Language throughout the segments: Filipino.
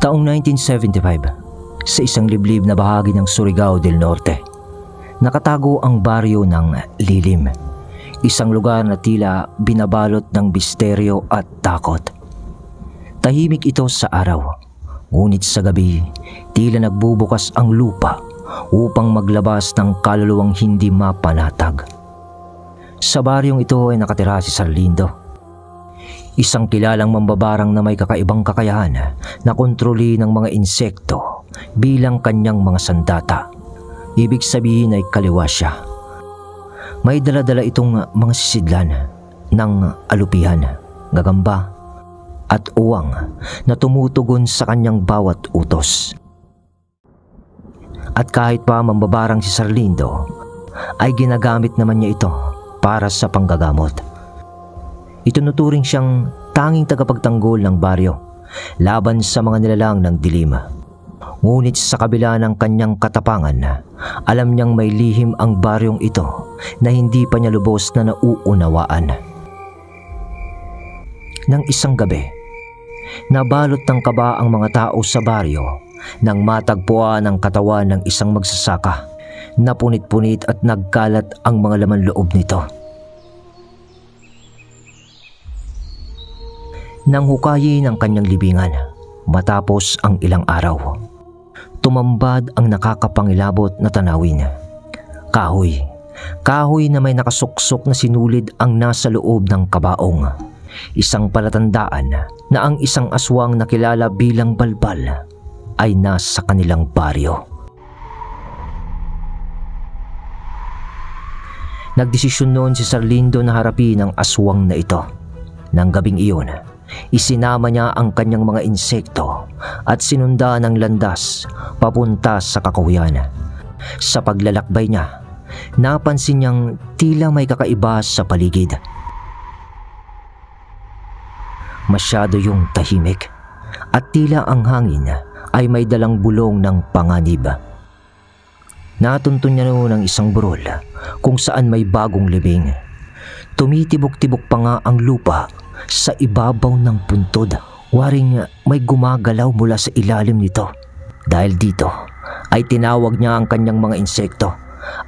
Taong 1975, sa isang liblib na bahagi ng Surigao del Norte, nakatago ang baryo ng Lilim, isang lugar na tila binabalot ng misteryo at takot. Tahimik ito sa araw, ngunit sa gabi, tila nagbubukas ang lupa upang maglabas ng kaluluwang hindi mapanatag. Sa baryong ito ay nakatira si Sarlindo, isang kilalang mambabarang na may kakaibang kakayahan na kontroli ng mga insekto bilang kanyang mga sandata. Ibig sabihin ay kaliwa siya. May dala-dala itong mga sisidlan ng alupihan, gagamba at uwang na tumutugon sa kanyang bawat utos. At kahit pa mambabarang si Sarlindo, ay ginagamit naman niya ito para sa panggagamot. Itinuturing siyang tanging tagapagtanggol ng baryo laban sa mga nilalang ng dilim. Ngunit sa kabila ng kanyang katapangan, alam niyang may lihim ang baryong ito na hindi pa niya lubos na nauunawaan. Nang isang gabi, nabalot ng kaba ang mga tao sa baryo nang matagpuan ang katawan ng isang magsasaka na punit-punit at nagkalat ang mga laman loob nito. Nang hukayin ang kanyang libingan matapos ang ilang araw, tumambad ang nakakapangilabot na tanawin. Kahoy. Kahoy na may nakasuksok na sinulid ang nasa loob ng kabaong. Isang palatandaan na ang isang aswang na kilala bilang Balbal ay nasa kanilang baryo. Nagdesisyon noon si Sarlindo na harapin ang aswang na ito. Nang gabing iyon, isinama niya ang kanyang mga insekto at sinunda ng landas papunta sa kakahuyan. Sa paglalakbay niya, napansin niyang tila may kakaiba sa paligid. Masyado yung tahimik at tila ang hangin ay may dalang bulong ng panganib. Natuntun niya noon ang isang burol kung saan may bagong libing. Tumitibok-tibok pa nga ang lupa sa ibabaw ng puntod. Waring may gumagalaw mula sa ilalim nito. Dahil dito ay tinawag niya ang kanyang mga insekto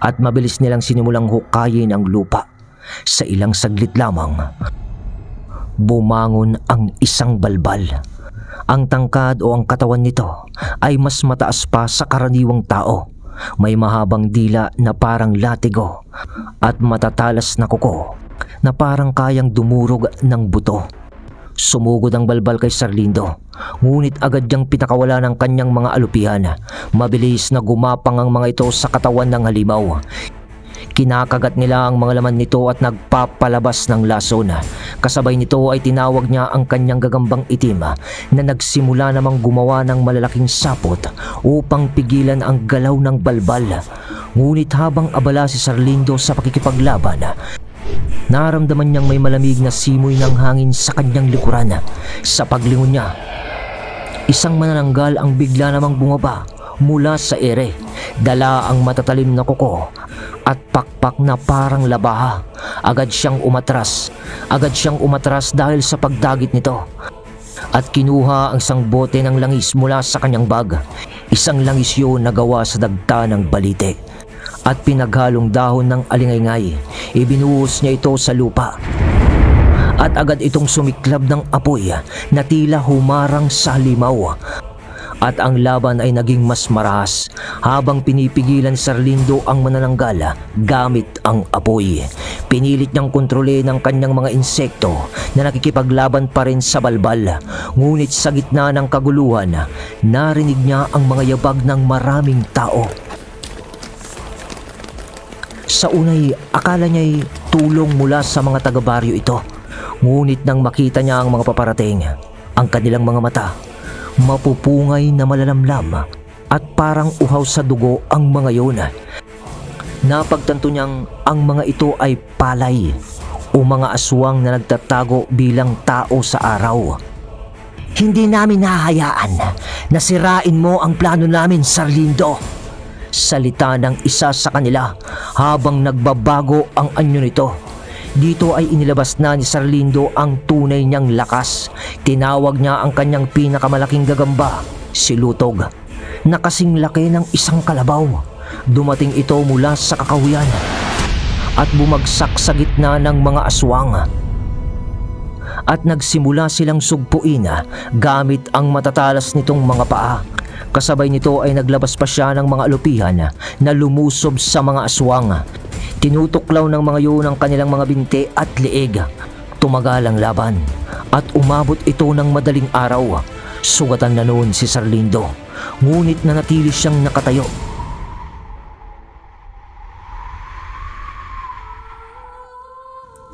at mabilis nilang sinimulang hukayin ang lupa. Sa ilang saglit lamang, bumangon ang isang balbal. Ang tangkad o ang katawan nito ay mas mataas pa sa karaniwang tao. May mahabang dila na parang latigo at matatalas na kuko na parang kayang dumurog ng buto. Sumugod ang balbal kay Sarlindo, ngunit agad niyang pinakawala ng kanyang mga alupihan. Mabilis na gumapang ang mga ito sa katawan ng halimaw. Kinakagat nila ang mga laman nito at nagpapalabas ng lason. Kasabay nito ay tinawag niya ang kanyang gagambang itim na nagsimula namang gumawa ng malalaking sapot upang pigilan ang galaw ng balbal. Ngunit habang abala si Sarlindo sa pakikipaglaban, naramdaman niyang may malamig na simoy ng hangin sa kanyang likuran. Sa paglingon niya, isang manananggal ang bigla namang bumaba mula sa ere. Dala ang matatalim na kuko at pakpak na parang labaha. Agad siyang umatras dahil sa pagdagit nito. At kinuha ang isang bote ng langis mula sa kanyang bag. Isang langis yun na gawa sa dagta ng balite. At pinaghalong dahon ng alingay-ngay, ibinuhos niya ito sa lupa. At agad itong sumiklab ng apoy na tila humarang sa halimaw. At ang laban ay naging mas marahas habang pinipigilan ni Sarlindo ang manananggal gamit ang apoy. Pinilit niyang kontrole ng kanyang mga insekto na nakikipaglaban pa rin sa balbal. Ngunit sa gitna ng kaguluhan, narinig niya ang mga yabag ng maraming tao. Sa unay, akala niya'y tulong mula sa mga taga-baryo ito. Ngunit nang makita niya ang mga paparating, ang kanilang mga mata, mapupungay na malalamlam at parang uhaw sa dugo ang mga yun. Napagtanto niyang ang mga ito ay palay o mga aswang na nagtatago bilang tao sa araw. "Hindi namin hahayaan na sirain mo ang plano namin, Sarlindo," salita ng isa sa kanila habang nagbabago ang anyo nito. Dito ay inilabas na ni Sarlindo ang tunay niyang lakas. Tinawag niya ang kanyang pinakamalaking gagamba si Lutog na kasing laki ng isang kalabaw. Dumating ito mula sa kakahuyan at bumagsak sa gitna ng mga aswang. At nagsimula silang sugpuin gamit ang matatalas nitong mga paa. Kasabay nito ay naglabas pa siya ng mga alupihan na lumusob sa mga aswang. Tinutuklaw ng mga yun ang kanilang mga binti at liig. Tumagal ang laban at umabot ito ng madaling araw. Sugatan na noon si Sarlindo, ngunit nanatili siyang nakatayo.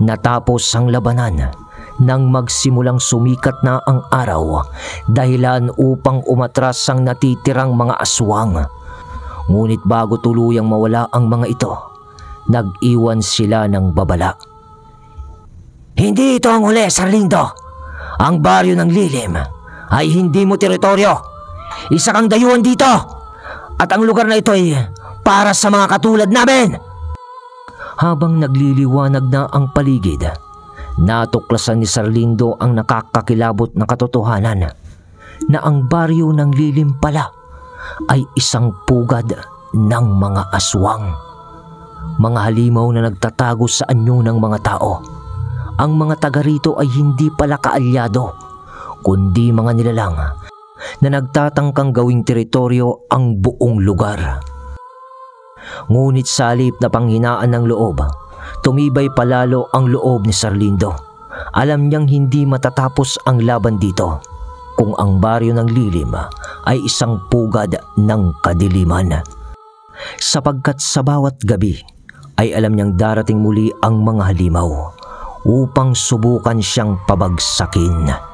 Natapos ang labanan nang magsimulang sumikat na ang araw, dahilan upang umatras ang natitirang mga aswang. Ngunit bago tuluyang mawala ang mga ito, nag-iwan sila ng babala. Hindi ito ang huli, Sarlindo. Ang baryo ng Lilim ay hindi mo teritoryo. Isa kang dayuhan dito. At ang lugar na ito ay para sa mga katulad namin. Habang nagliliwanag na ang paligid, natuklasan ni Sarlindo ang nakakakilabot na katotohanan na ang baryo ng Lilim pala ay isang pugad ng mga aswang. Mga halimaw na nagtatago sa anyo ng mga tao. Ang mga taga rito ay hindi pala kaalyado, kundi mga nilalang na nagtatangkang gawing teritoryo ang buong lugar. Ngunit sa halip na panghinaan ng loob, tumibay palalo ang loob ni Sarlindo. Alam niyang hindi matatapos ang laban dito kung ang baryo ng Lilim ay isang pugad ng kadiliman. Sapagkat sa bawat gabi ay alam niyang darating muli ang mga halimaw upang subukan siyang pabagsakin.